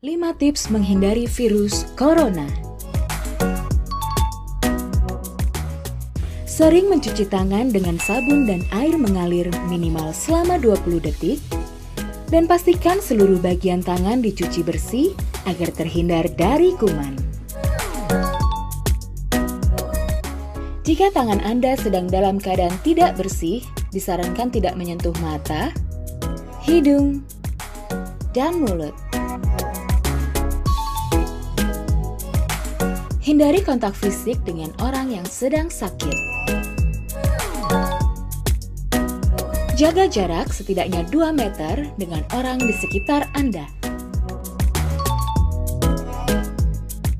5 tips menghindari virus corona. Sering mencuci tangan dengan sabun dan air mengalir minimal selama 20 detik. Dan pastikan seluruh bagian tangan dicuci bersih agar terhindar dari kuman. Jika tangan Anda sedang dalam keadaan tidak bersih, disarankan tidak menyentuh mata, hidung, dan mulut. Hindari kontak fisik dengan orang yang sedang sakit. Jaga jarak setidaknya 2 meter dengan orang di sekitar Anda.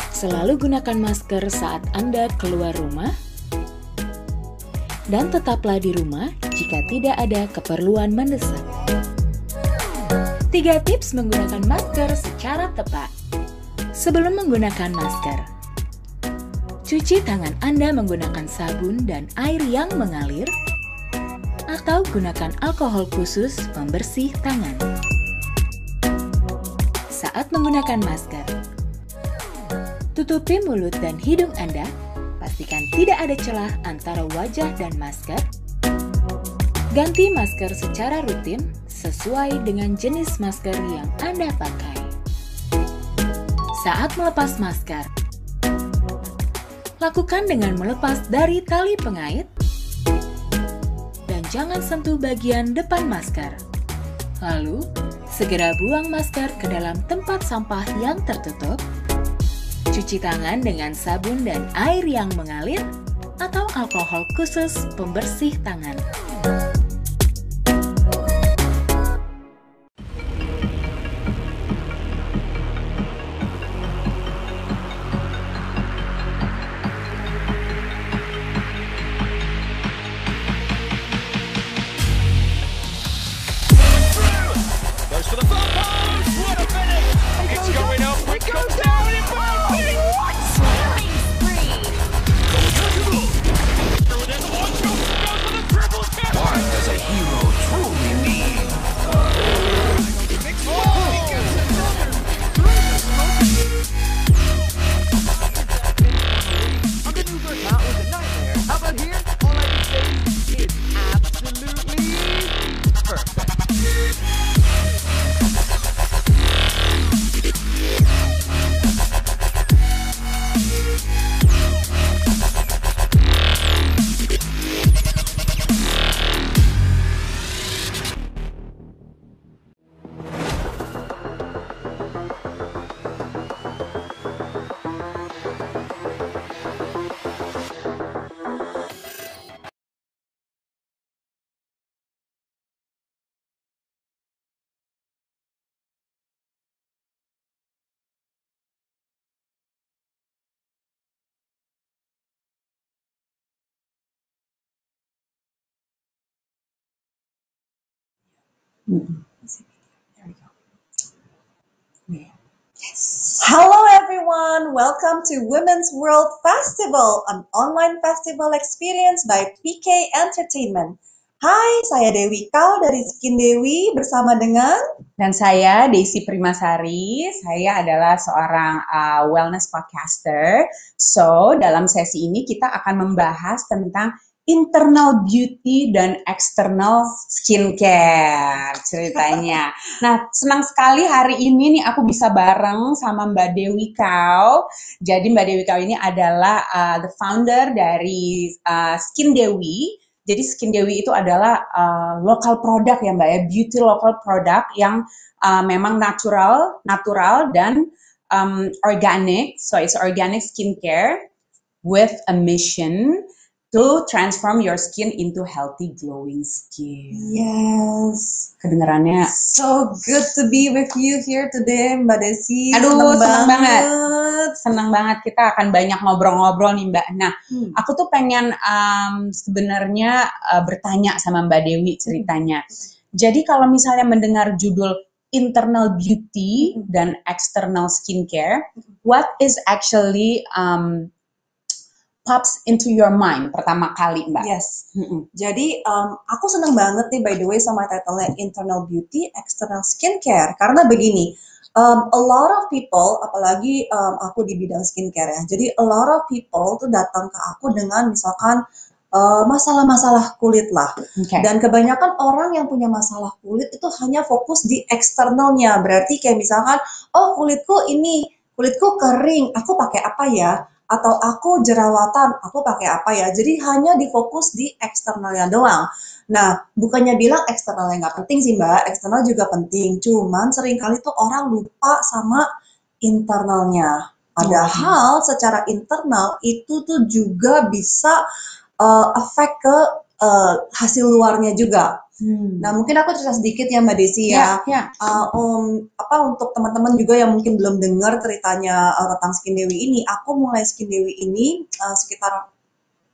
Selalu gunakan masker saat Anda keluar rumah. Dan tetaplah di rumah jika tidak ada keperluan mendesak. 3 tips menggunakan masker secara tepat. Sebelum menggunakan masker, cuci tangan Anda menggunakan sabun dan air yang mengalir, atau gunakan alkohol khusus pembersih tangan. Saat menggunakan masker, tutupi mulut dan hidung Anda, pastikan tidak ada celah antara wajah dan masker. Ganti masker secara rutin sesuai dengan jenis masker yang Anda pakai. Saat melepas masker, lakukan dengan melepas dari tali pengait dan jangan sentuh bagian depan masker. Lalu, segera buang masker ke dalam tempat sampah yang tertutup. Cuci tangan dengan sabun dan air yang mengalir atau alkohol khusus pembersih tangan. There we go. Yeah. Yes. Hello everyone, welcome to Women's World Festival, an online festival experience by PK Entertainment. Hai, saya Dewi Kau dari Skin Dewi bersama dengan dan saya Desi Primasari. Saya adalah seorang wellness podcaster. So, dalam sesi ini kita akan membahas tentang internal beauty dan external skincare ceritanya. Nah, senang sekali hari ini nih aku bisa bareng sama Mbak Dewi Kau. Jadi Mbak Dewi Kau ini adalah the founder dari Skin Dewi. Jadi Skin Dewi itu adalah local product ya Mbak ya, beauty local product yang memang natural dan organic. So it's organic skincare with a mission to transform your skin into healthy glowing skin. Yes. Kedengarannya So good to be with you here today, Mbak Desi. aduh senang banget. Senang banget, kita akan banyak ngobrol-ngobrol nih Mbak. Nah, aku tuh pengen sebenarnya bertanya sama Mbak Dewi ceritanya. Jadi kalau misalnya mendengar judul internal beauty dan external skincare, what is actually pops into your mind pertama kali Mbak? Yes. Jadi aku senang banget nih by the way sama title-nya internal beauty, external skincare. Karena begini, a lot of people, apalagi aku di bidang skincare ya. Jadi a lot of people tuh datang ke aku dengan misalkan masalah-masalah kulit lah. Dan kebanyakan orang yang punya masalah kulit itu hanya fokus di eksternalnya. Berarti kayak misalkan, oh kulitku kering, aku pakai apa ya? Atau aku jerawatan, aku pakai apa ya? Jadi hanya difokus di eksternalnya doang. Nah, bukannya bilang eksternalnya nggak penting sih Mbak, eksternal juga penting. Cuman seringkali tuh orang lupa sama internalnya. Padahal secara internal itu tuh juga bisa efek ke hasil luarnya juga. Nah, mungkin aku cerita sedikit ya Mbak Desi ya. Untuk teman-teman juga yang mungkin belum dengar ceritanya tentang Skin Dewi ini, aku mulai Skin Dewi ini sekitar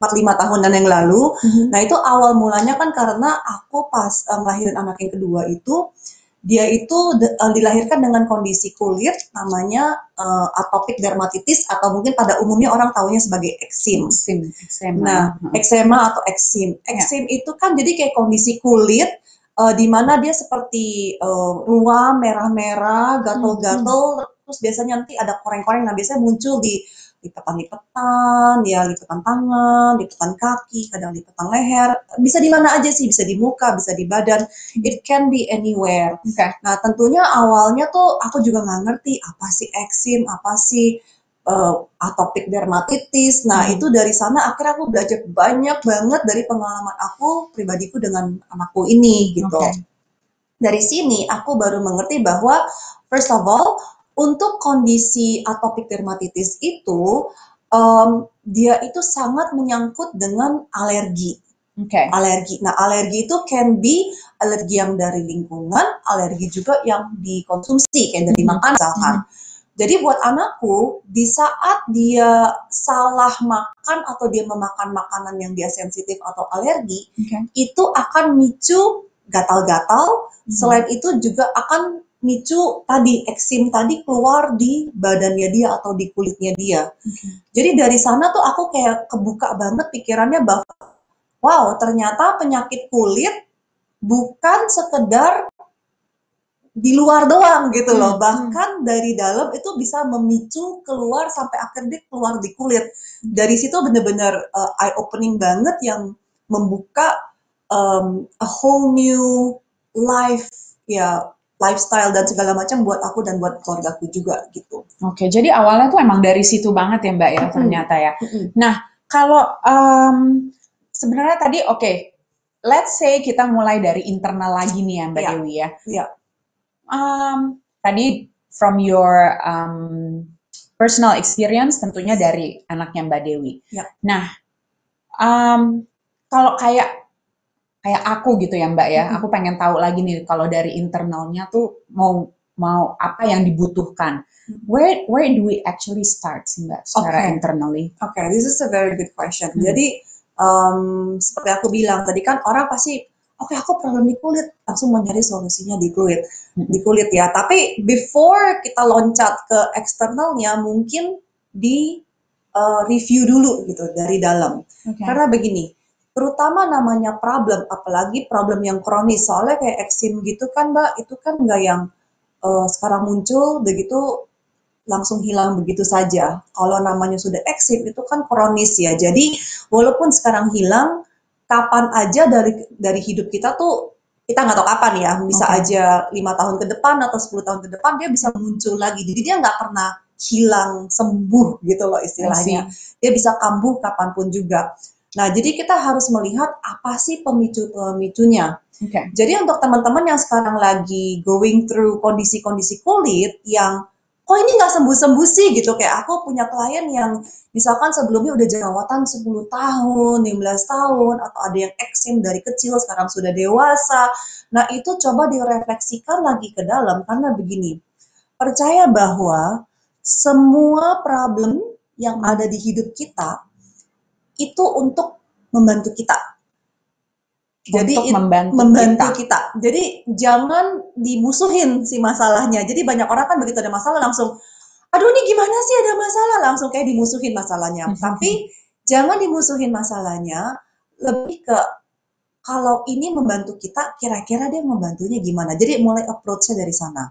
4-5 tahunan yang lalu. Nah, itu awal mulanya kan karena aku pas ngelahirin anak yang kedua itu, dia itu dilahirkan dengan kondisi kulit namanya atopic dermatitis atau mungkin pada umumnya orang taunya sebagai eksim. Nah, eksema atau eksim. Eksim itu kan jadi kayak kondisi kulit di mana dia seperti ruam merah-merah, gatal-gatal, terus biasanya nanti ada koreng-koreng. Nah, biasanya muncul di lipetan-lipetan, ya lipetan tangan, lipetan kaki, kadang lipetan leher. Bisa di mana aja sih, bisa di muka, bisa di badan. It can be anywhere. Nah, tentunya awalnya tuh aku juga nggak ngerti apa sih eksim, apa sih atopic dermatitis. Nah, itu dari sana akhirnya aku belajar banyak banget dari pengalaman aku pribadiku dengan anakku ini gitu. Dari sini aku baru mengerti bahwa first of all, untuk kondisi atopic dermatitis itu dia itu sangat menyangkut dengan alergi. Alergi. Nah, alergi itu can be alergi yang dari lingkungan, alergi juga yang dikonsumsi kayak dari makan misalkan. Jadi buat anakku, di saat dia salah makan atau dia memakan makanan yang dia sensitif atau alergi, itu akan micu gatal-gatal. Selain itu juga akan micu tadi eksim tadi keluar di badannya dia atau di kulitnya dia. Jadi dari sana tuh aku kayak kebuka banget pikirannya bahwa wow, ternyata penyakit kulit bukan sekedar di luar doang gitu loh, bahkan dari dalam itu bisa memicu keluar sampai akhirnya keluar di kulit. Dari situ bener-bener eye opening banget yang membuka a whole new life ya, lifestyle dan segala macam buat aku dan buat keluargaku juga gitu. Oke, jadi awalnya tuh emang dari situ banget ya Mbak ya ternyata ya. Nah, kalau sebenarnya tadi let's say kita mulai dari internal lagi nih ya Mbak Dewi ya. Tadi from your personal experience tentunya dari anaknya Mbak Dewi. Nah, kalau kayak aku gitu ya Mbak ya, aku pengen tahu lagi nih kalau dari internalnya tuh mau apa yang dibutuhkan. Where do we actually start sih Mbak secara internally? This is a very good question. Jadi seperti aku bilang tadi kan orang pasti aku problem di kulit, langsung mau nyari solusinya di kulit ya. Tapi before kita loncat ke eksternalnya, mungkin di review dulu gitu dari dalam. Karena begini, terutama namanya problem, apalagi problem yang kronis. Soalnya kayak eksim gitu kan Mbak, itu kan nggak yang sekarang muncul, begitu langsung hilang begitu saja. Kalau namanya sudah eksim itu kan kronis ya. Jadi walaupun sekarang hilang, kapan aja dari hidup kita tuh kita nggak tahu kapan ya, bisa aja 5 tahun ke depan atau 10 tahun ke depan dia bisa muncul lagi. Jadi dia nggak pernah hilang sembuh gitu loh istilahnya. Dia bisa kambuh kapanpun juga. Nah, jadi kita harus melihat apa sih pemicu-pemicunya. Oke. Jadi untuk teman-teman yang sekarang lagi going through kondisi-kondisi kulit yang kok ini nggak sembuh-sembuh sih gitu. Kayak aku punya klien yang misalkan sebelumnya udah jerawatan 10 tahun, 15 tahun, atau ada yang eksim dari kecil sekarang sudah dewasa. Nah itu coba direfleksikan lagi ke dalam karena begini, percaya bahwa semua problem yang ada di hidup kita itu untuk membantu kita. Jadi Untuk membantu kita. Jadi jangan dimusuhin si masalahnya. Jadi banyak orang kan begitu ada masalah langsung, aduh ini gimana sih ada masalah, langsung kayak dimusuhin masalahnya. Tapi jangan dimusuhin masalahnya, lebih ke kalau ini membantu kita, kira-kira dia membantunya gimana. Jadi mulai approach-nya dari sana.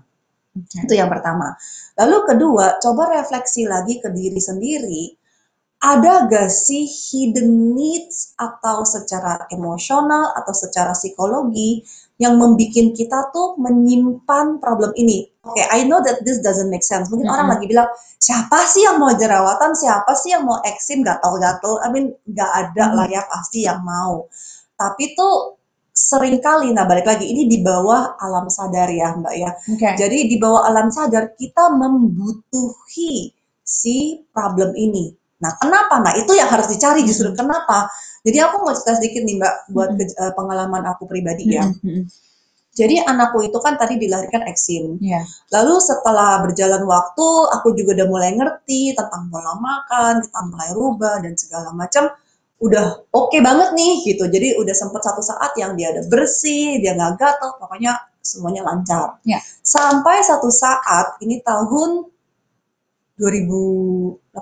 Itu yang pertama. Lalu kedua, coba refleksi lagi ke diri sendiri. Ada gak sih hidden needs atau secara emosional atau secara psikologi yang membuat kita tuh menyimpan problem ini? Oke, I know that this doesn't make sense. Mungkin orang lagi bilang, siapa sih yang mau jerawatan? Siapa sih yang mau eksim gatal-gatal? I mean, gak ada lah ya pasti yang mau. Tapi tuh seringkali, nah balik lagi, ini di bawah alam sadar ya Mbak ya. Jadi di bawah alam sadar kita membutuhi si problem ini. Nah, kenapa? Nah, itu yang harus dicari justru kenapa. Jadi aku mau cerita sedikit nih Mbak, buat pengalaman aku pribadi ya. Jadi anakku itu kan tadi dilahirkan eksim. Lalu setelah berjalan waktu, aku juga udah mulai ngerti tentang pola makan, kita mulai rubah dan segala macam. Udah oke banget nih gitu. Jadi udah sempet satu saat yang dia udah bersih, dia nggak gatel, pokoknya semuanya lancar. Sampai satu saat, ini tahun 2018.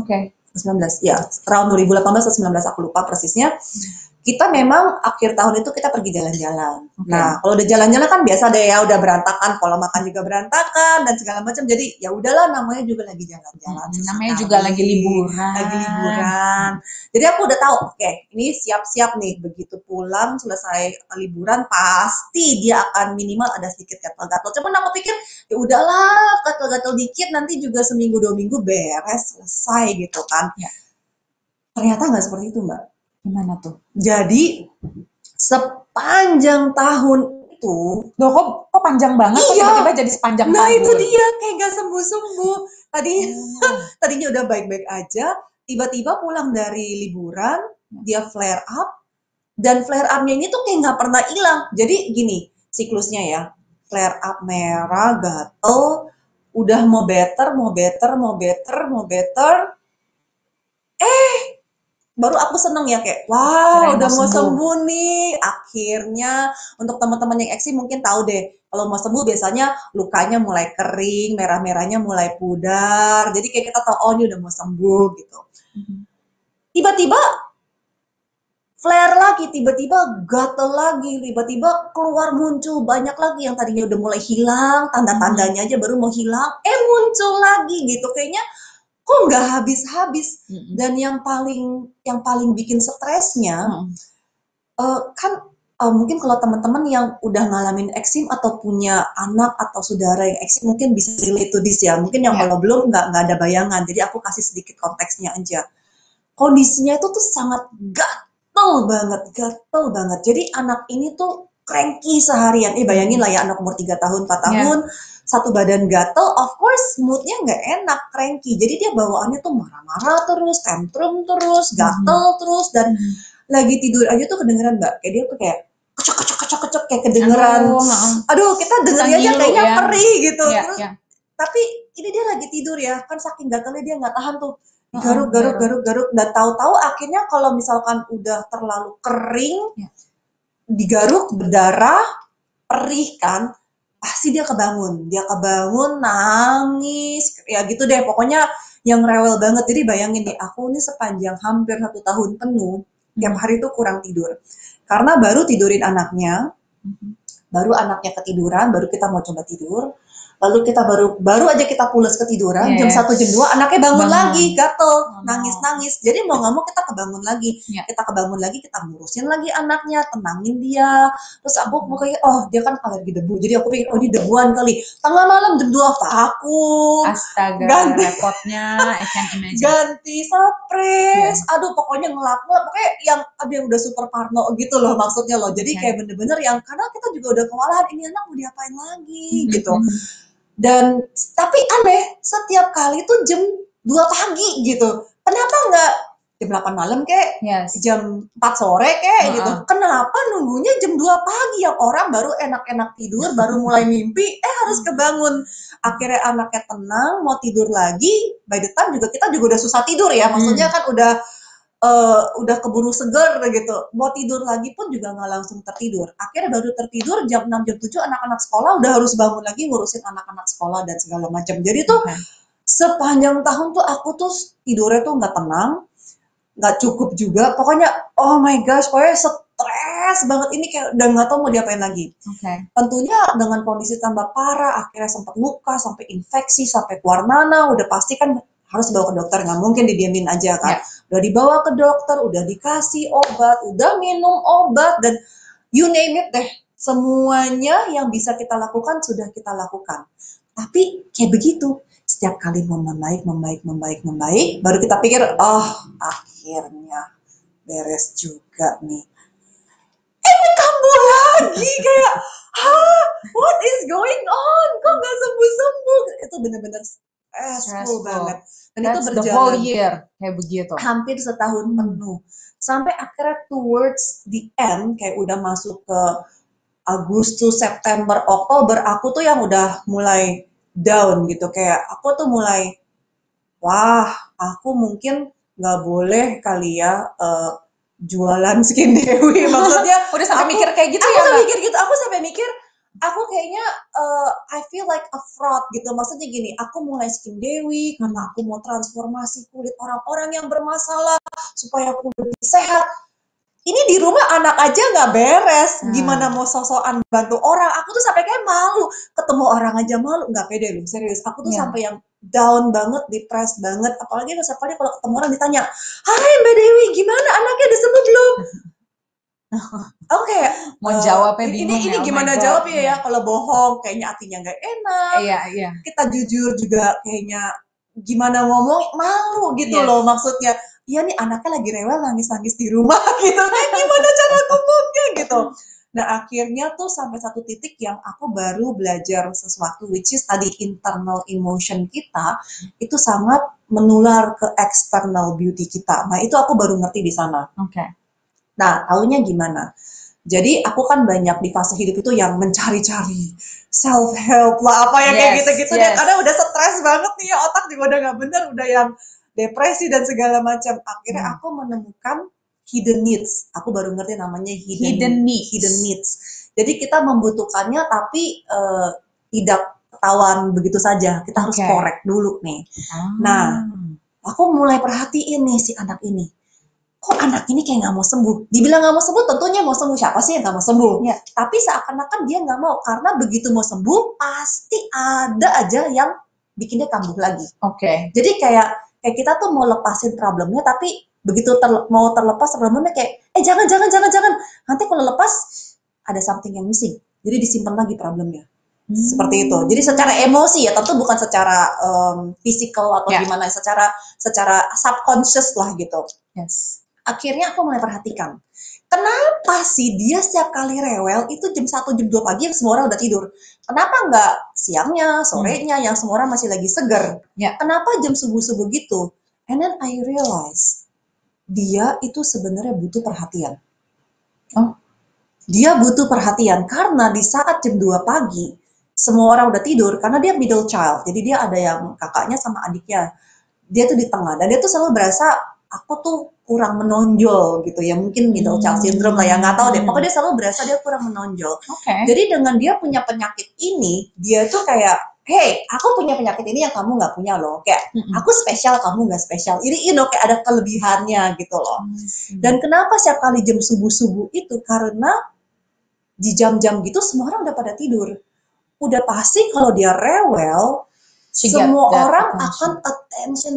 Oke. 19, ya, tahun 2018 atau 19 aku lupa persisnya. Kita memang akhir tahun itu kita pergi jalan-jalan. Nah, kalau udah jalan-jalan kan biasa deh ya, udah berantakan, pola makan juga berantakan dan segala macam. Jadi ya udahlah, namanya juga lagi jalan-jalan. Namanya juga lagi liburan. Jadi aku udah tahu, oke, ini siap-siap nih, begitu pulang selesai liburan pasti dia akan minimal ada sedikit gatal-gatal. Cuman aku pikir ya udahlah, gatal-gatal dikit nanti juga seminggu 2 minggu beres, selesai gitu kan. Ternyata nggak seperti itu Mbak. Gimana tuh? Jadi sepanjang tahun itu, loh kok panjang banget? Iya. Kok tiba-tiba jadi sepanjang tahun? Nah itu dia, kayak gak sembuh-sembuh. Tadinya udah baik-baik aja, tiba-tiba pulang dari liburan, dia flare up, dan flare up-nya ini tuh kayak gak pernah hilang. Jadi gini, siklusnya ya, flare up merah, gatel, udah mau better, baru aku seneng ya kayak wow udah mau sembuh nih akhirnya. Untuk teman-teman yang eksim mungkin tahu deh kalau mau sembuh biasanya lukanya mulai kering, merah-merahnya mulai pudar, jadi kayak kita tahu oh ini udah mau sembuh gitu. Tiba-tiba flare lagi, tiba-tiba gatel lagi, tiba-tiba keluar muncul banyak lagi yang tadinya udah mulai hilang, tanda-tandanya aja baru mau hilang, muncul lagi gitu. Kayaknya kok nggak habis-habis. Dan yang paling bikin stresnya kan mungkin kalau teman-teman yang udah ngalamin eksim atau punya anak atau saudara yang eksim mungkin bisa relate to this ya. Mungkin yang kalau belum nggak ada bayangan. Jadi aku kasih sedikit konteksnya aja. Kondisinya itu tuh sangat gatel banget. Jadi anak ini tuh cranky seharian. Bayangin lah ya, anak umur 3 tahun, 4 tahun, satu badan gatel, of course moodnya nggak enak, cranky. Jadi dia bawaannya tuh marah-marah terus, tantrum terus, gatel terus, dan lagi tidur aja tuh kedengeran Mbak, kayak dia tuh kayak kecok kayak kedengeran. Aduh, kita dengernya aja kayaknya perih gitu. Terus, tapi ini dia lagi tidur ya, kan saking gatelnya dia nggak tahan tuh. Garuk. Dan tahu-tahu akhirnya kalau misalkan udah terlalu kering, digaruk, berdarah, perih kan, pasti dia kebangun nangis ya gitu deh, pokoknya yang rewel banget. Jadi bayangin nih, aku ini sepanjang hampir 1 tahun penuh tiap hari tuh kurang tidur karena baru tidurin anaknya, baru anaknya ketiduran, baru kita mau coba tidur, Lalu kita baru aja kita pulas ketiduran, jam 1 jam 2 anaknya bangun lagi, gatel, nangis-nangis. Jadi mau nggak mau kita kebangun lagi. Kita kebangun lagi, kita ngurusin lagi anaknya, tenangin dia. Terus aku kayak, oh dia kan alergi debu. Jadi aku pikir, oh ini debuan kali. Tengah malam jam 2 takut. Astaga, repotnya, I can imagine. Ganti spray. Aduh pokoknya ngelap-ngelap. Pokoknya yang ada yang udah super parno gitu loh maksudnya loh. Jadi kayak bener-bener yang, karena kita juga udah kewalahan, ini anak mau diapain lagi gitu. Dan tapi aneh, setiap kali tuh jam 2 pagi gitu. Kenapa nggak jam 8 malam kek, jam 4 sore kek gitu. Kenapa nunggunya jam 2 pagi yang orang baru enak-enak tidur, baru mulai mimpi, harus kebangun. Akhirnya anaknya tenang, mau tidur lagi, by the time juga kita juga udah susah tidur ya. Maksudnya kan udah keburu seger gitu, mau tidur lagi pun juga nggak langsung tertidur. Akhirnya baru tertidur jam 6 jam 7 anak-anak sekolah udah harus bangun lagi ngurusin anak-anak sekolah dan segala macam. Jadi tuh sepanjang tahun tuh aku tuh tidurnya tuh nggak tenang, nggak cukup juga. Pokoknya oh my gosh, pokoknya stres banget ini, kayak udah nggak tahu mau diapain lagi. Tentunya dengan kondisi tambah parah, akhirnya sempat luka, sampai infeksi, sampai keluar nanah, udah pasti kan harus dibawa ke dokter, nggak mungkin didiamin aja kan. Udah dibawa ke dokter, udah dikasih obat, udah minum obat, dan you name it deh, semuanya yang bisa kita lakukan sudah kita lakukan. Tapi kayak begitu, setiap kali membaik, baru kita pikir, oh akhirnya beres juga nih. Ini kambuh lagi, kayak what is going on, kok nggak sembuh-sembuh. Itu bener-bener stressful banget. Dan itu berjalan the whole year kayak begitu. Hampir setahun penuh. Sampai akhirnya towards the end, kayak udah masuk ke Agustus, September, Oktober, aku tuh yang udah mulai down gitu. Kayak aku tuh mulai, wah aku mungkin nggak boleh kali ya jualan Skin Dewi. Maksudnya udah sampai mikir kayak gitu ya? Aku sampai mikir, aku kayaknya I feel like a fraud gitu. Maksudnya gini, aku mulai Skin Dewi karena aku mau transformasi kulit orang-orang yang bermasalah supaya aku lebih sehat. Ini di rumah anak aja nggak beres, gimana mau sosokan bantu orang. Aku tuh sampai kayak malu, ketemu orang aja malu, nggak pede loh, serius. Aku tuh sampai yang down banget, depressed banget. Apalagi kalau ketemu orang ditanya, hai Mbak Dewi, gimana anaknya udah sembuh belum? Oke, mau jawabnya bingung. Ini gimana jawabnya ya? Kalau bohong kayaknya hatinya nggak enak. Iya. Kita jujur juga kayaknya gimana ngomong, malu gitu loh maksudnya. Iya nih anaknya lagi rewel nangis-nangis di rumah gitu. Kayak gimana cara ngomongnya gitu. Nah akhirnya tuh sampai satu titik yang aku baru belajar sesuatu, which is tadi internal emotion kita itu sangat menular ke external beauty kita. Nah itu aku baru ngerti di sana. Nah, taunya gimana? Jadi aku kan banyak di fase hidup itu yang mencari-cari self-help lah, apa yang kayak gitu-gitu. Dan kadang udah stres banget nih ya, otak juga udah gak bener, udah yang depresi dan segala macam. Akhirnya aku menemukan hidden needs. Aku baru ngerti namanya hidden needs. Jadi kita membutuhkannya tapi tidak ketahuan begitu saja. Kita harus korek dulu nih. Nah, aku mulai perhatiin nih si anak ini. Kok anak ini kayak nggak mau sembuh? Dibilang nggak mau sembuh, tentunya mau sembuh. Siapa sih yang nggak mau sembuh? Tapi seakan-akan dia nggak mau, karena begitu mau sembuh, pasti ada aja yang bikin dia kambuh lagi. Jadi kayak kita tuh mau lepasin problemnya, tapi begitu mau terlepas problemnya kayak, jangan. Nanti kalau lepas, ada something yang missing. Jadi disimpan lagi problemnya. Seperti itu. Jadi secara emosi ya, tentu bukan secara physical atau gimana, secara subconscious lah gitu. Akhirnya aku mulai perhatikan, kenapa sih dia setiap kali rewel itu jam 1, jam 2 pagi yang semua orang udah tidur. Kenapa nggak siangnya, sorenya yang semua orang masih lagi seger? Kenapa jam subuh-subuh gitu? And then I realize, dia itu sebenarnya butuh perhatian. Dia butuh perhatian karena di saat jam 2 pagi, semua orang udah tidur karena dia middle child. Jadi dia ada yang kakaknya sama adiknya. Dia tuh di tengah dan dia tuh selalu berasa, aku tuh kurang menonjol gitu ya, mungkin middle child syndrome lah ya, nggak tahu deh. Pokoknya dia selalu berasa dia kurang menonjol. Jadi dengan dia punya penyakit ini, dia tuh kayak, hey, aku punya penyakit ini yang kamu nggak punya loh. Kayak aku spesial, kamu nggak spesial. Ini kayak ada kelebihannya gitu loh. Dan kenapa setiap kali jam subuh-subuh itu? Karena di jam-jam gitu semua orang udah pada tidur. udah pasti kalau dia rewel, She get semua that orang attention. akan attention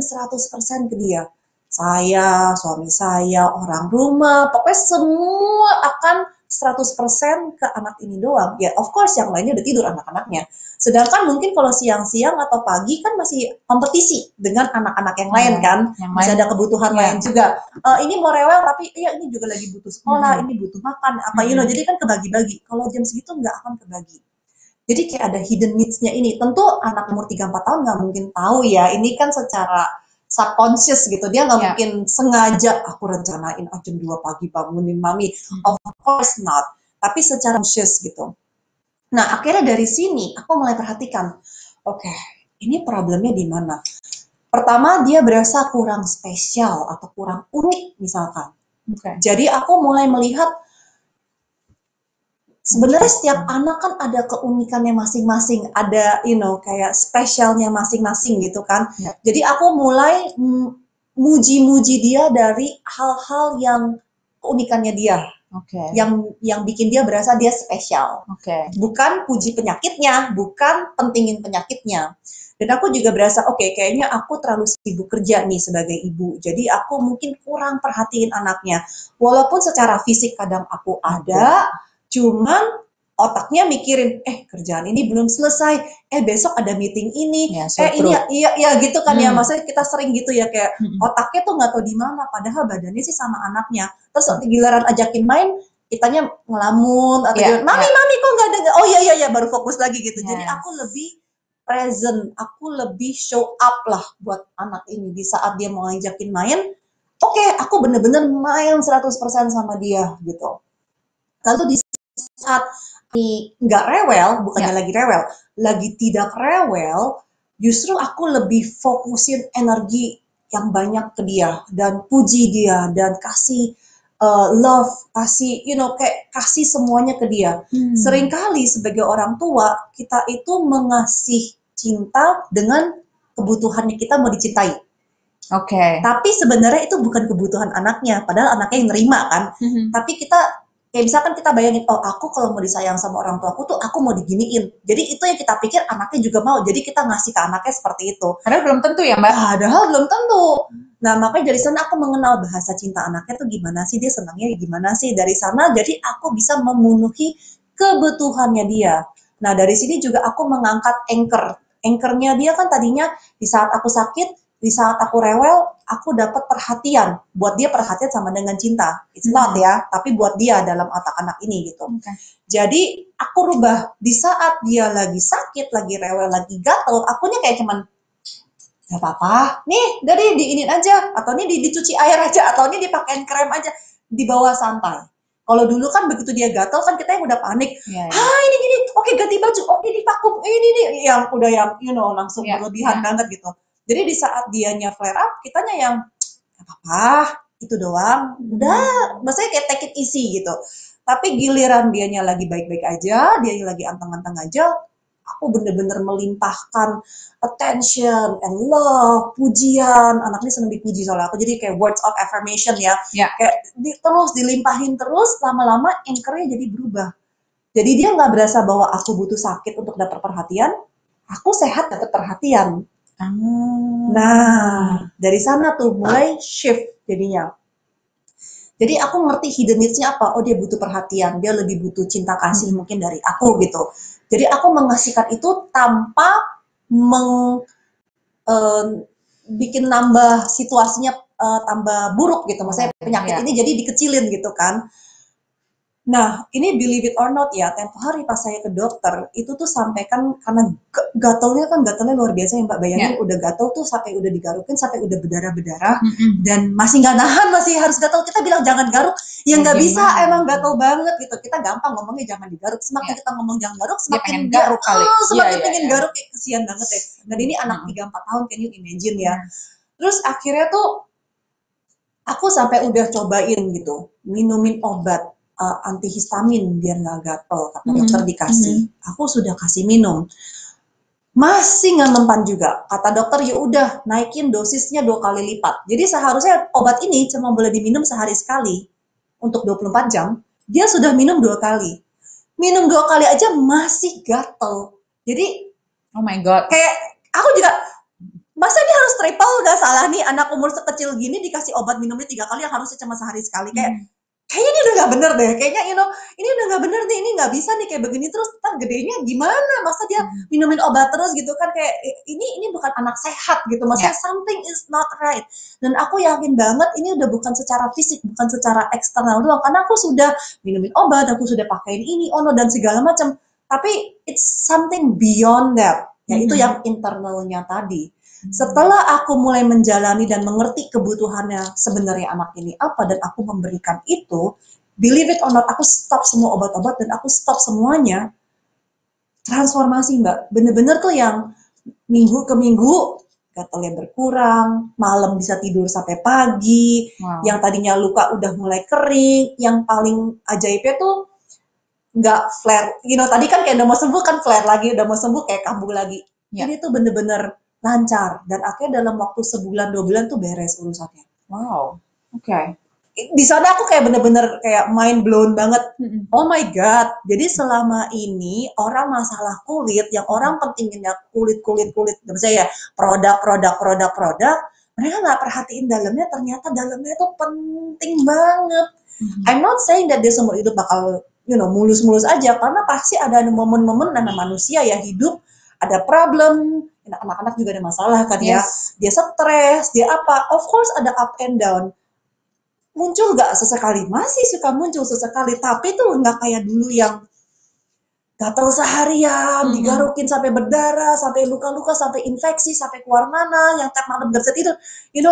100% ke dia. Saya, suami saya, orang rumah, pokoknya semua akan 100% ke anak ini doang. Ya, of course yang lainnya udah tidur anak-anaknya. Sedangkan mungkin kalau siang-siang atau pagi kan masih kompetisi dengan anak-anak yang lain kan. Yang Masih lain, ada kebutuhan iya. lain juga. Ini mau rewel tapi ya ini juga lagi butuh sekolah, ini butuh makan, apa jadi kan kebagi-bagi. Kalau jam segitu nggak akan kebagi. Jadi kayak ada hidden needs-nya ini. Tentu anak umur 3-4 tahun nggak mungkin tahu ya. Ini kan secara subconscious gitu. Dia nggak mungkin sengaja, aku rencanain jam 2 pagi bangunin mami. Of course not. Tapi secara conscious gitu. Nah, akhirnya dari sini aku mulai perhatikan. Oke, ini problemnya di mana? Pertama, dia berasa kurang spesial atau kurang unik misalkan. Jadi aku mulai melihat sebenarnya setiap anak kan ada keunikannya masing-masing, ada kayak spesialnya masing-masing gitu kan. Jadi aku mulai muji-muji dia dari hal-hal yang keunikannya dia. Yang bikin dia berasa dia spesial. Bukan puji penyakitnya, bukan pentingin penyakitnya. Dan aku juga berasa kayaknya aku terlalu sibuk kerja nih sebagai ibu. Jadi aku mungkin kurang perhatiin anaknya. Walaupun secara fisik kadang aku ada, cuman otaknya mikirin, kerjaan ini belum selesai, besok ada meeting ini, ini iya gitu kan ya, maksudnya kita sering gitu ya, kayak otaknya tuh nggak tahu di mana, padahal badannya sih sama anaknya. Terus giliran ajakin main, kitanya ngelamun atau mami kok nggak ada, oh iya baru fokus lagi gitu. Jadi aku lebih present, aku lebih show up lah buat anak ini di saat dia mau ngajakin main. Aku bener-bener main 100% sama dia gitu. Lalu di saat ini nggak rewel, bukannya lagi rewel, lagi tidak rewel, justru aku lebih fokusin energi yang banyak ke dia dan puji dia dan kasih love, kasih kayak kasih semuanya ke dia. Seringkali sebagai orang tua kita itu mengasih cinta dengan kebutuhannya kita mau dicintai. Tapi sebenarnya itu bukan kebutuhan anaknya, padahal anaknya yang nerima kan. Tapi kita kayak misalkan kita bayangin, aku kalau mau disayang sama orang tuaku tuh aku mau diginiin. Jadi itu yang kita pikir anaknya juga mau. Jadi kita ngasih ke anaknya seperti itu. Padahal belum tentu ya Mbak? Padahal belum tentu. Nah makanya dari sana aku mengenal bahasa cinta anaknya tuh gimana sih, dia senangnya gimana sih. Dari sana jadi aku bisa memenuhi kebutuhannya dia. Nah dari sini juga aku mengangkat anchor. Anchornya dia kan tadinya di saat aku sakit, di saat aku rewel, aku dapat perhatian. Buat dia perhatian sama dengan cinta. It's not ya, tapi buat dia dalam otak anak ini gitu. Jadi aku rubah di saat dia lagi sakit, lagi rewel, lagi gatel, akunya kayak cuman gak apa-apa, nih dari diinin aja, atau nih dicuci air aja, atau nih dipakein krem aja, dibawa santai. Kalau dulu kan begitu dia gatel kan kita yang udah panik. Ini gini, ganti baju, divakum, ini nih yang udah yang langsung berlebihan banget gitu. Jadi di saat dianya flare up, kitanya yang apa-apa, itu doang. Udah, maksudnya kayak take it easy gitu. Tapi giliran dianya lagi baik-baik aja, dia lagi anteng-anteng aja, aku bener-bener melimpahkan attention and love, pujian. Anaknya seneng dipuji soalnya aku, jadi kayak words of affirmation ya. Kayak terus dilimpahin terus, lama-lama anchor-nya jadi berubah. Jadi dia nggak berasa bahwa aku butuh sakit untuk dapat perhatian, aku sehat dapat perhatian. Nah, dari sana tuh mulai shift jadinya. Jadi aku ngerti hidden needs-nya apa. Dia butuh perhatian, dia lebih butuh cinta kasih mungkin dari aku gitu. Jadi aku mengasihkan itu tanpa bikin nambah situasinya tambah buruk gitu. Maksudnya penyakit ini jadi dikecilin gitu kan. Nah, ini believe it or not ya, tempo hari pas saya ke dokter, itu tuh sampai kan, karena gatalnya luar biasa ya Mbak, bayangin udah gatal tuh sampai udah digarukin, sampai udah berdarah-berdarah, dan masih nggak nahan, masih harus gatal. Kita bilang jangan garuk, ya nggak bisa, emang gatal banget gitu. Kita gampang ngomongnya jangan digaruk, semakin kita ngomong jangan garuk, semakin garuk kali. Semakin pengen garuk, kayak kesian banget ya. Dan ini anak 3-4 tahun, can you imagine ya. Terus akhirnya tuh, aku sampai udah cobain gitu, minumin obat antihistamin biar nggak gatel, kata dokter dikasih. Aku sudah kasih minum, masih nggak mempan juga. Kata dokter ya udah naikin dosisnya 2 kali lipat. Jadi seharusnya obat ini cuma boleh diminum sehari sekali untuk 24 jam. Dia sudah minum 2 kali. Minum 2 kali aja masih gatel. Jadi Oh my God. kayak aku juga, masa dia harus triple, gak salah nih anak umur sekecil gini dikasih obat minumnya 3 kali yang harusnya cuma sehari sekali. Kayaknya ini udah gak bener deh, kayaknya ini udah gak bener nih, ini gak bisa nih kayak begini terus, ntar gedenya gimana, masa dia minumin obat terus gitu kan, kayak ini bukan anak sehat gitu, maksudnya something is not right. Dan aku yakin banget ini udah bukan secara fisik, bukan secara eksternal doang, karena aku sudah minumin obat, aku sudah pakein ini, dan segala macam, tapi it's something beyond that, yaitu yang internalnya tadi. Setelah aku mulai menjalani dan mengerti kebutuhannya sebenarnya anak ini apa, dan aku memberikan itu, believe it or not, aku stop semua obat-obat dan aku stop semuanya. Transformasi Mbak, bener-bener tuh yang minggu ke minggu gatalnya berkurang, malam bisa tidur sampai pagi, yang tadinya luka udah mulai kering, yang paling ajaibnya tuh nggak flare, tadi kan kayak udah mau sembuh kan flare lagi, udah mau sembuh kayak kambuh lagi. Ini tuh bener-bener lancar, dan akhirnya dalam waktu sebulan 2 bulan tuh beres urusannya. Wow, oke. Di sana aku kayak bener-bener kayak mind blown banget. Oh my God, jadi selama ini orang masalah kulit, yang orang pentinginnya kulit, misalnya ya produk, mereka nggak perhatiin dalamnya, ternyata dalamnya itu penting banget. I'm not saying that dia seumur hidup bakal mulus-mulus aja, karena pasti ada momen-momen namanya manusia ya, hidup ada problem, anak-anak juga ada masalah kan ya, dia stres, dia apa, of course ada up and down, muncul gak sesekali, masih suka muncul sesekali, tapi tuh nggak kayak dulu yang gatal seharian, digarukin sampai berdarah, sampai luka-luka, sampai infeksi, sampai keluar nanah, yang tiap malam gak bisa tidur,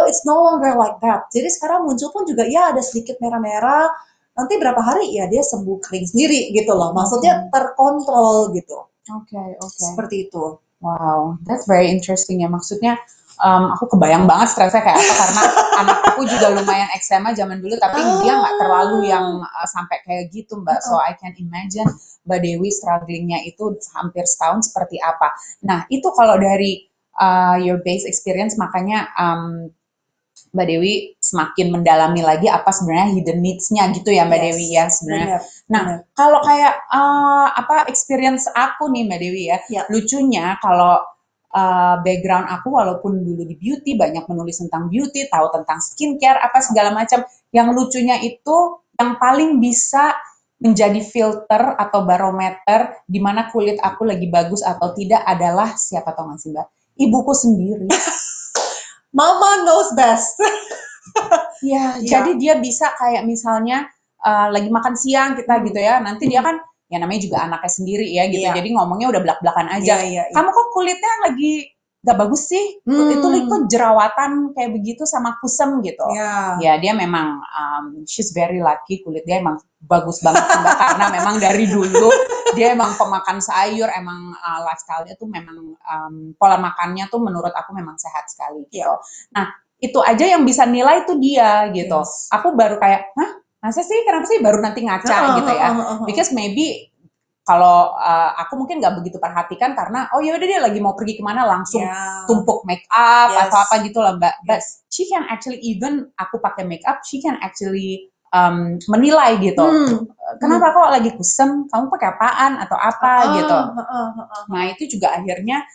it's no longer like that. Jadi sekarang muncul pun juga ya ada sedikit merah-merah, nanti berapa hari ya dia sembuh kering sendiri gitu loh, maksudnya terkontrol gitu. Oke. Seperti itu. Wow, that's very interesting ya. Maksudnya aku kebayang banget stresnya kayak apa, karena anak aku juga lumayan eksema zaman dulu, tapi dia nggak terlalu yang sampai kayak gitu Mbak. So I can imagine Mbak Dewi strugglingnya itu hampir setahun seperti apa. Nah itu kalau dari your base experience, makanya Mbak Dewi semakin mendalami lagi apa sebenarnya hidden needs-nya gitu ya Mbak Dewi ya sebenarnya. Kalau kayak experience aku nih Mbak Dewi ya, lucunya kalau background aku walaupun dulu di beauty, banyak menulis tentang beauty, tahu tentang skincare, apa segala macam, yang lucunya itu yang paling bisa menjadi filter atau barometer di mana kulit aku lagi bagus atau tidak adalah, siapa tahu nggak sih Mbak? Ibuku sendiri. Mama knows best. Jadi dia bisa kayak misalnya lagi makan siang kita gitu ya, nanti dia kan ya namanya juga anaknya sendiri ya gitu, jadi ngomongnya udah belak-belakan aja. Kamu kok kulitnya lagi gak bagus sih? Itu kok jerawatan kayak begitu sama kusam gitu. Ya dia memang she's very lucky, kulit dia emang bagus banget Mbak, karena memang dari dulu dia emang pemakan sayur, emang lifestyle-nya tuh memang pola makannya tuh menurut aku memang sehat sekali gitu. Nah itu aja yang bisa nilai tuh dia gitu. Aku baru kayak, masa sih, kenapa sih baru nanti ngaca gitu ya? Because maybe kalau aku mungkin nggak begitu perhatikan karena ya udah dia lagi mau pergi kemana langsung tumpuk make up atau apa gitu lah Mbak. But she can actually, even aku pakai make up, she can actually menilai gitu. Kenapa kok lagi kusem? Kamu pakai apaan atau apa gitu? Nah itu juga akhirnya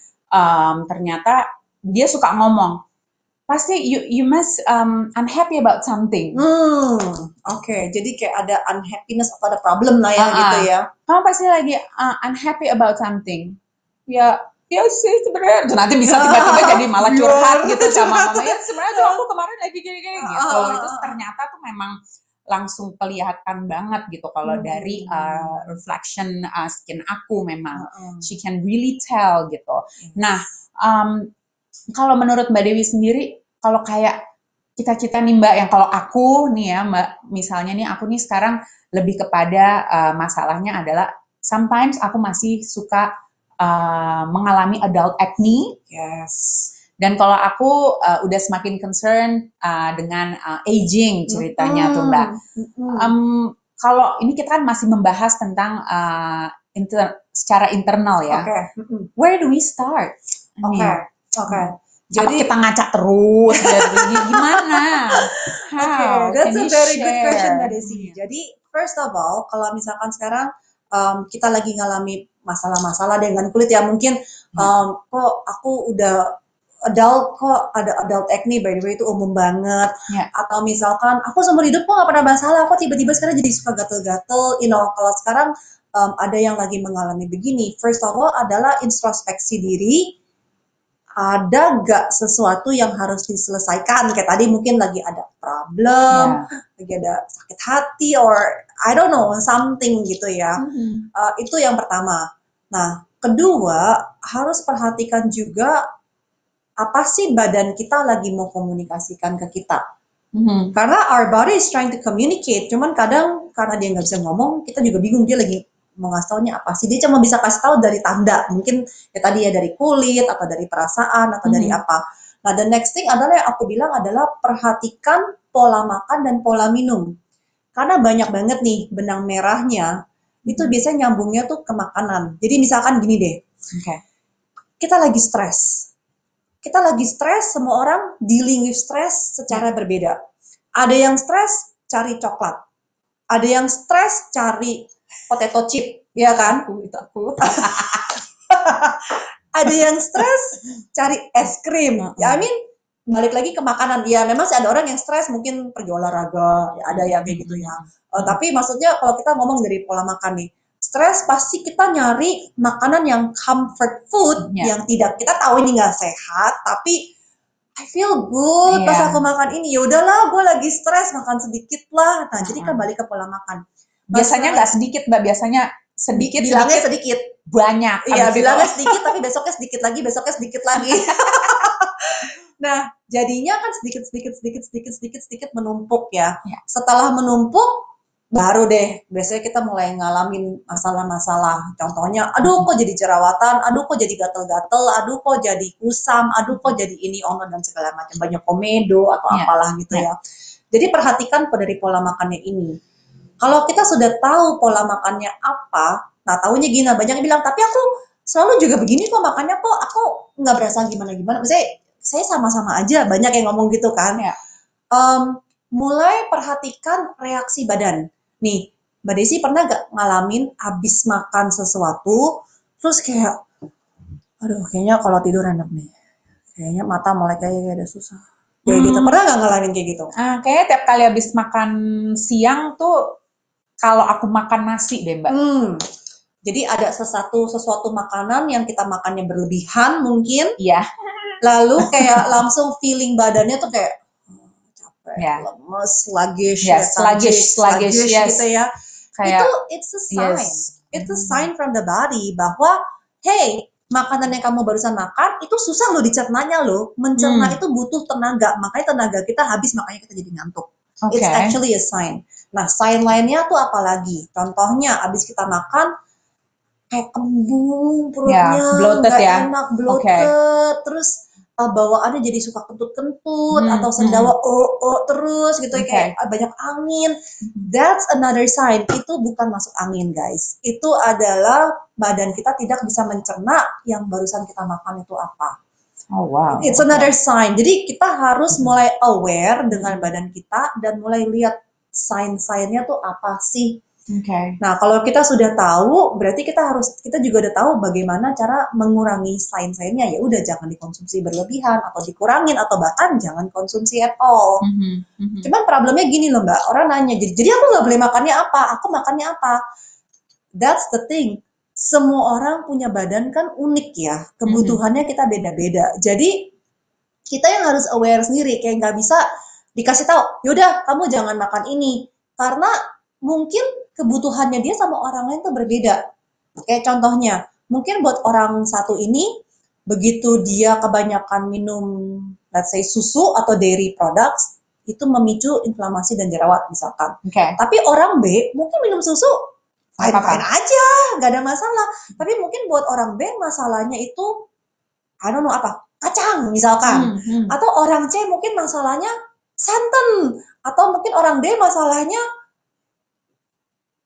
ternyata dia suka ngomong, pasti you must unhappy about something. Jadi kayak ada unhappiness atau ada problem lah ya gitu ya. Kamu pasti lagi unhappy about something. Ya sih sebenarnya. Nanti bisa tiba-tiba jadi malah curhat gitu sama mama. Ya sebenarnya tuh aku kemarin lagi gini-gini gitu. Itu ternyata tuh memang langsung kelihatan banget gitu kalau dari reflection skin aku memang she can really tell gitu. Nah kalau menurut Mbak Dewi sendiri, kalau kayak kita nih Mbak, yang kalau aku nih ya Mbak, misalnya nih aku nih sekarang lebih kepada masalahnya adalah sometimes aku masih suka mengalami adult acne. Dan kalau aku udah semakin concern dengan aging ceritanya tuh Mbak. Kalau ini kita kan masih membahas tentang secara internal ya. Where do we start? Jadi kita ngacak terus, gimana? That's a very good question Mbak Desi. Jadi first of all, kalau misalkan sekarang kita lagi ngalami masalah-masalah dengan kulit ya. Mungkin kok aku udah adult, kok ada adult acne, by the way itu umum banget. Atau misalkan aku seumur hidup kok gak pernah masalah, kok tiba-tiba sekarang jadi suka gatel-gatel. Kalau sekarang ada yang lagi mengalami begini, first of all adalah introspeksi diri. Ada gak sesuatu yang harus diselesaikan? Kayak tadi mungkin lagi ada problem, lagi ada sakit hati, or I don't know, something gitu ya. Itu yang pertama. Nah, kedua, harus perhatikan juga apa sih badan kita lagi mau komunikasikan ke kita. Karena our body is trying to communicate, cuman kadang karena dia nggak bisa ngomong, kita juga bingung dia lagi mau ngasih taunya apa sih. Dia cuma bisa kasih tahu dari tanda, mungkin ya tadi ya dari kulit, atau dari perasaan, atau dari apa. Nah, the next thing adalah yang aku bilang adalah perhatikan pola makan dan pola minum. Karena banyak banget nih benang merahnya, itu biasanya nyambungnya tuh ke makanan. Jadi misalkan gini deh, kita lagi stres. Kita lagi stres, semua orang dealing with stress secara berbeda. Ada yang stres cari coklat. Ada yang stres cari potato chip, ya kan? Ada yang stres cari es krim. Ya, I mean, balik lagi ke makanan. Ya, memang sih ada orang yang stres mungkin pergi olahraga, ya ada yang kayak gitu ya. Tapi maksudnya kalau kita ngomong dari pola makan nih, stres pasti kita nyari makanan yang comfort food, yang tidak kita tahu ini nggak sehat, tapi I feel good pas aku makan ini. Ya udahlah, gue lagi stres, makan sedikit lah. Nah, jadi kan balik ke pola makan. Biasanya nggak sedikit, Mbak. Biasanya sedikit. Bilangnya sedikit. Banyak. Iya, bilangnya sedikit, tapi besoknya sedikit lagi, besoknya sedikit lagi. Nah, jadinya kan sedikit menumpuk ya. Setelah menumpuk, baru deh biasanya kita mulai ngalamin masalah-masalah. Contohnya, aduh kok jadi jerawatan, aduh kok jadi gatel-gatel, aduh kok jadi kusam, aduh kok jadi ini dan segala macam, banyak komedo atau apalah gitu ya. Jadi perhatikan dari pola makannya ini. Kalau kita sudah tahu pola makannya apa, nah tahunya gini, banyak yang bilang, tapi aku selalu juga begini kok makannya, kok aku nggak berasa gimana-gimana. Misalnya saya sama-sama aja, banyak yang ngomong gitu kan. Mulai perhatikan reaksi badan. Nih, Mbak Desi pernah gak ngalamin abis makan sesuatu, terus kayak, aduh kayaknya kalau tidur enak nih, kayaknya mata mulai kayak ada susah. Kayak gitu, pernah gak ngalamin kayak gitu? Kayaknya tiap kali abis makan siang tuh, kalau aku makan nasi deh Mbak. Jadi ada sesuatu makanan yang kita makannya berlebihan mungkin. Iya. Lalu kayak langsung feeling badannya tuh kayak, lemes, sluggish gitu ya. Kayak, it's a sign. It's a sign from the body bahwa, hey, makanan yang kamu barusan makan itu susah loh dicernanya loh. Mencerna itu butuh tenaga, makanya tenaga kita habis, makanya kita jadi ngantuk. It's actually a sign. Nah, sign lainnya tuh apalagi? Contohnya, abis kita makan kayak kembung perutnya, bloated nggak enak, bloated, terus bawaannya jadi suka kentut-kentut atau sendawa terus gitu, kayak banyak angin. That's another sign. Itu bukan masuk angin, guys. Itu adalah badan kita tidak bisa mencerna yang barusan kita makan itu apa. Oh wow. It's another sign. Jadi kita harus mulai aware dengan badan kita dan mulai lihat sign-signnya tuh apa sih. Nah, kalau kita sudah tahu, berarti kita juga udah tahu bagaimana cara mengurangi sign-signnya. Ya udah, jangan dikonsumsi berlebihan atau dikurangin atau bahkan jangan konsumsi at all. Cuman problemnya gini loh Mbak, orang nanya, jadi aku nggak boleh makannya apa? Aku makannya apa? That's the thing. Semua orang punya badan kan unik ya, kebutuhannya kita beda-beda. Jadi kita yang harus aware sendiri, kayak nggak bisa dikasih tahu, yaudah kamu jangan makan ini, karena mungkin kebutuhannya dia sama orang lain tuh berbeda. Kayak contohnya, mungkin buat orang satu ini, begitu dia kebanyakan minum, let's say susu atau dairy products, itu memicu inflamasi dan jerawat misalkan. Tapi orang B mungkin minum susu fine-fine aja, nggak ada masalah. Tapi mungkin buat orang B masalahnya itu, I don't know apa, kacang misalkan. Atau orang C mungkin masalahnya santan. Atau mungkin orang D masalahnya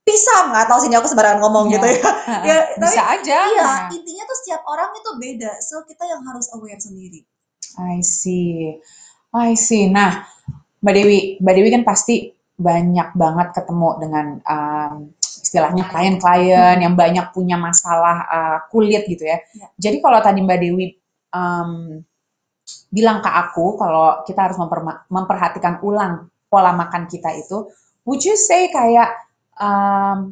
pisang, nggak tahu sih, aku sembarangan ngomong gitu ya. Bisa aja. Iya, intinya tuh setiap orang itu beda. So kita yang harus aware sendiri. I see. Nah, Mbak Dewi kan pasti banyak banget ketemu dengan istilahnya klien-klien yang banyak punya masalah kulit gitu ya. Jadi kalau tadi Mbak Dewi bilang ke aku kalau kita harus memperhatikan ulang pola makan kita itu, would you say kayak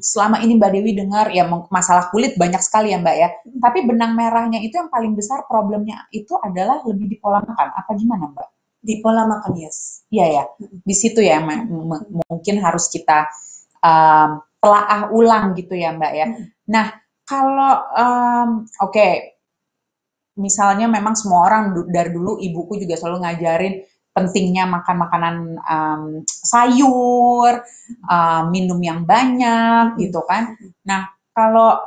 selama ini Mbak Dewi dengar ya masalah kulit banyak sekali ya Mbak ya, tapi benang merahnya itu yang paling besar problemnya itu adalah lebih di pola makan, apa gimana Mbak? Di pola makan, yes. Iya ya, di situ ya mungkin harus kita telaah ulang gitu ya Mbak ya. Nah kalau oke, misalnya memang semua orang dari dulu ibuku juga selalu ngajarin pentingnya makan makanan sayur, minum yang banyak gitu kan. Nah kalau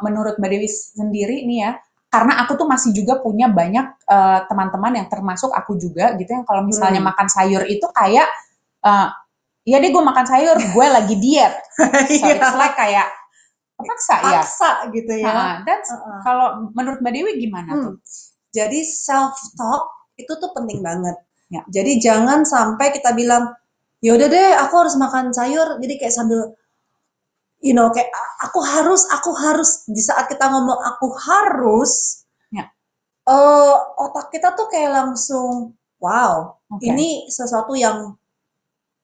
menurut Mbak Dewi sendiri nih ya, karena aku tuh masih juga punya banyak teman-teman yang termasuk aku juga gitu yang kalau misalnya makan sayur itu kayak ya deh gue makan sayur, gue lagi diet. So it's like kayak paksa gitu ya. Kalau menurut Mbak Dewi gimana tuh? Jadi self talk itu tuh penting banget. Ya. Jadi jangan sampai kita bilang, ya udah deh, aku harus makan sayur. Jadi kayak sambil, kayak aku harus di saat kita ngomong aku harus, otak kita tuh kayak langsung, wow, ini sesuatu yang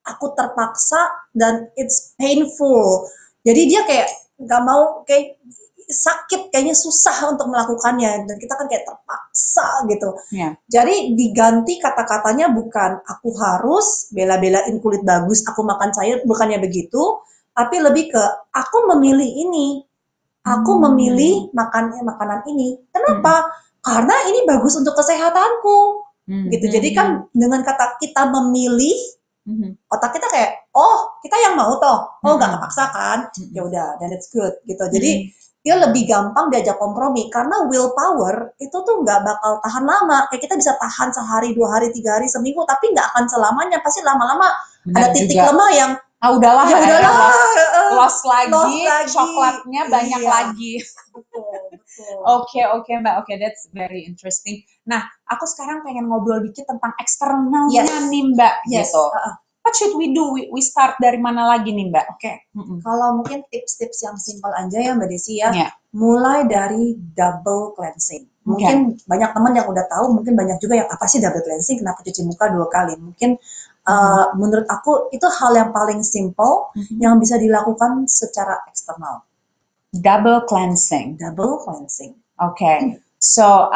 aku terpaksa dan it's painful. Jadi dia kayak nggak mau, kayak sakit, kayaknya susah untuk melakukannya dan kita kan kayak terpaksa gitu. Jadi diganti kata-katanya bukan aku harus bela-belain kulit bagus, aku makan sayur, bukannya begitu, tapi lebih ke aku memilih ini, aku memilih makanan ini. Kenapa? Karena ini bagus untuk kesehatanku, gitu. Jadi kan dengan kata kita memilih, otak kita kayak, oh kita yang mau toh, oh nggak kepaksa kan, ya udah, then it's good gitu. Jadi dia lebih gampang diajak kompromi karena willpower itu tuh nggak bakal tahan lama. Kayak kita bisa tahan sehari, 2 hari, 3 hari, seminggu, tapi nggak akan selamanya. Pasti lama-lama ada titik lemah yang udahlah, loss lagi, lagi, coklatnya banyak lagi. Betul. Oke Mbak, that's very interesting. Nah, aku sekarang pengen ngobrol dikit tentang eksternalnya nih Mbak, gitu. What should we do? We start dari mana lagi nih Mbak? Kalau mungkin tips-tips yang simpel aja ya Mbak Desi ya. Mulai dari double cleansing. Mungkin banyak teman yang udah tahu, mungkin banyak juga yang apa sih double cleansing, kenapa cuci muka 2 kali. Mungkin menurut aku itu hal yang paling simple yang bisa dilakukan secara eksternal. Double cleansing. Oke. So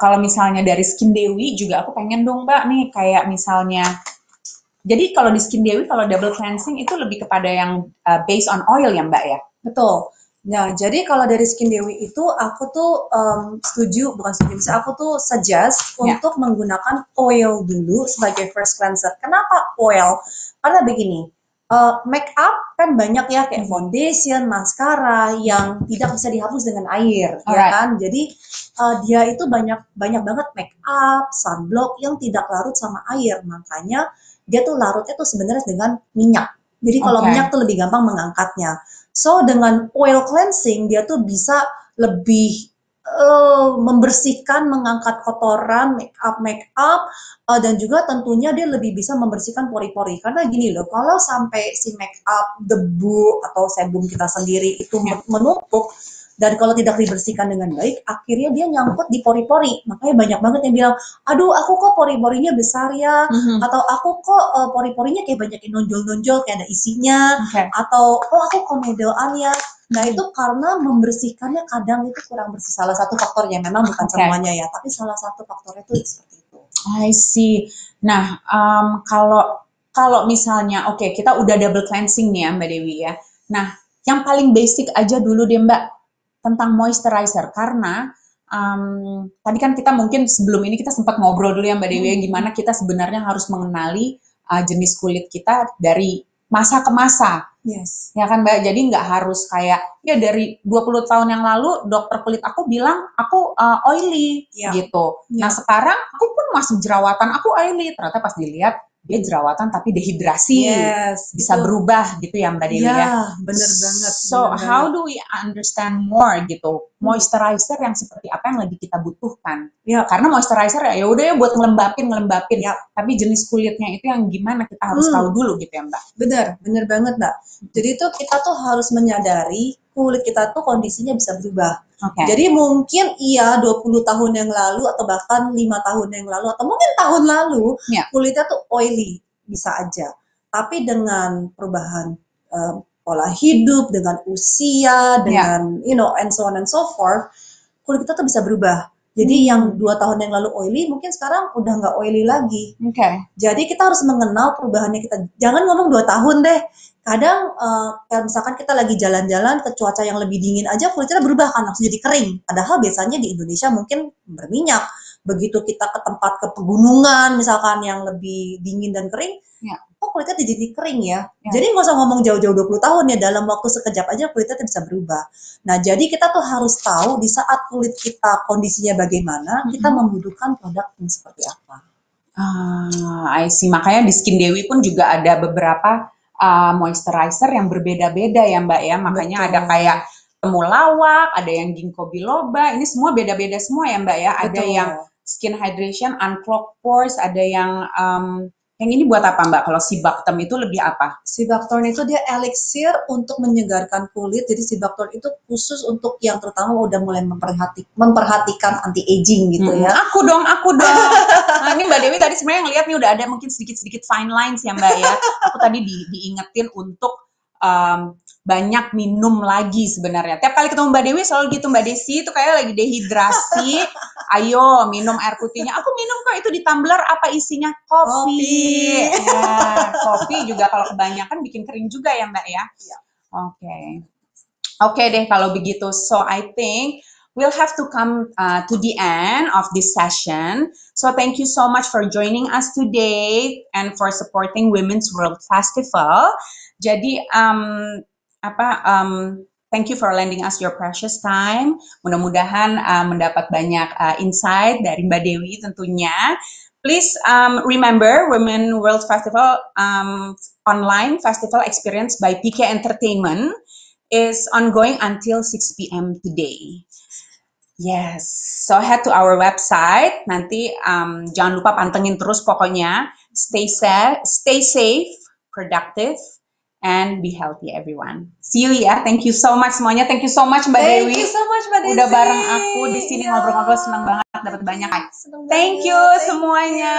kalau misalnya dari Skin Dewi juga aku pengen dong Mbak nih kayak misalnya, jadi kalau di Skin Dewi kalau double cleansing itu lebih kepada yang based on oil ya Mbak ya? Betul. Nah, jadi kalau dari Skin Dewi itu aku tuh aku tuh suggest untuk menggunakan oil dulu sebagai first cleanser. Kenapa oil? Karena begini, make up kan banyak ya kayak foundation, mascara yang tidak bisa dihapus dengan air, ya kan? Jadi dia itu banyak banget make up, sunblock yang tidak larut sama air, makanya dia tuh larutnya tuh sebenarnya dengan minyak. Jadi kalau minyak tuh lebih gampang mengangkatnya. So dengan oil cleansing dia tuh bisa lebih membersihkan, mengangkat kotoran, make up dan juga tentunya dia lebih bisa membersihkan pori-pori. Karena gini loh, kalau sampai si make up, debu atau sebum kita sendiri itu menumpuk dan kalau tidak dibersihkan dengan baik, akhirnya dia nyangkut di pori-pori. Makanya banyak banget yang bilang, aduh aku kok pori-porinya besar ya, atau aku kok pori-porinya kayak banyak yang nonjol-nonjol, kayak ada isinya, atau aku komedoan ya. Nah itu karena membersihkannya kadang itu kurang bersih. Salah satu faktornya, memang bukan semuanya ya, tapi salah satu faktornya itu seperti itu. I see. Nah kalau misalnya, kita udah double cleansing nih ya Mbak Dewi ya. Nah yang paling basic aja dulu deh Mbak, tentang moisturizer, karena tadi kan kita mungkin sebelum ini kita sempat ngobrol dulu ya Mbak Dewi, gimana kita sebenarnya harus mengenali jenis kulit kita dari masa ke masa. Yes. Ya kan Mbak, jadi nggak harus kayak, ya dari 20 tahun yang lalu dokter kulit aku bilang aku oily gitu. Nah sekarang aku pun masih jerawatan, aku oily, ternyata pas dilihat dia jerawatan tapi dehidrasi. Yes, Bisa itu. berubah gitu ya Mbak Dewi ya. Ya, bener banget. So bener how banget. do we understand more gitu moisturizer yang seperti apa yang lagi kita butuhkan? Ya, Karena moisturizer ya udah ya buat ngelembapin. Ya. Tapi jenis kulitnya itu yang gimana kita harus tahu dulu gitu ya Mbak. bener banget Mbak. Jadi tuh kita tuh harus menyadari kulit kita tuh kondisinya bisa berubah. Oke. Jadi mungkin iya 20 tahun yang lalu atau bahkan 5 tahun yang lalu atau mungkin tahun lalu Ya. kulitnya tuh oily, bisa aja. Tapi dengan perubahan pola hidup, dengan usia, dengan and so on and so forth, kulit kita tuh bisa berubah. Jadi yang 2 tahun yang lalu oily mungkin sekarang udah nggak oily lagi. Oke. Jadi kita harus mengenal perubahannya kita. Jangan ngomong 2 tahun deh. Kadang kayak misalkan kita lagi jalan-jalan ke cuaca yang lebih dingin aja kulit kita berubah kan langsung jadi kering. Padahal biasanya di Indonesia mungkin berminyak. Begitu kita ke tempat ke pegunungan misalkan yang lebih dingin dan kering, kok kulitnya jadi kering ya. Jadi nggak usah ngomong jauh-jauh 20 tahun ya, dalam waktu sekejap aja kulitnya bisa berubah. Nah, jadi kita tuh harus tahu di saat kulit kita kondisinya bagaimana, kita membutuhkan produk yang seperti apa. I see. Makanya di Skin Dewi pun juga ada beberapa moisturizer yang berbeda-beda ya Mbak ya. Makanya Betul. ada kayak temulawak, ada yang ginkgo biloba. Ini semua beda-beda semua ya Mbak ya. Ada Betul. yang skin hydration, unclog pores, ada yang ini buat apa Mbak? Kalau Sibactam itu lebih apa? Sibactam itu dia elixir untuk menyegarkan kulit. Jadi Sibactam itu khusus untuk yang terutama udah mulai memperhatikan anti aging gitu ya. Aku dong. Nah, ini Mbak Dewi tadi sebenarnya ngeliat nih udah ada mungkin sedikit-sedikit fine lines ya Mbak ya. Aku tadi diingetin untuk banyak minum lagi sebenarnya. Tiap kali ketemu Mbak Dewi selalu gitu, Mbak Desi itu kayak lagi dehidrasi. Ayo minum air putihnya. Aku minum kok, itu di tumbler apa isinya? Kopi. Ya, kopi juga kalau kebanyakan bikin kering juga ya Mbak ya. Oke deh kalau begitu. So I think we'll have to come to the end of this session. So thank you so much for joining us today and for supporting Women's World Festival. Jadi thank you for lending us your precious time. Mudah-mudahan mendapat banyak insight dari Mbak Dewi tentunya. Please remember Women World Festival online festival experience by PK Entertainment is ongoing until 6 p.m. today. Yes, so head to our website. Nanti jangan lupa pantengin terus pokoknya. Stay safe, productive, and be healthy everyone. See you ya. Thank you so much semuanya. Thank you so much Mbak Dewi. Thank you so much Mbak Desi. Udah bareng aku di sini ngobrol-ngobrol, senang banget dapat banyak. Thank you semuanya.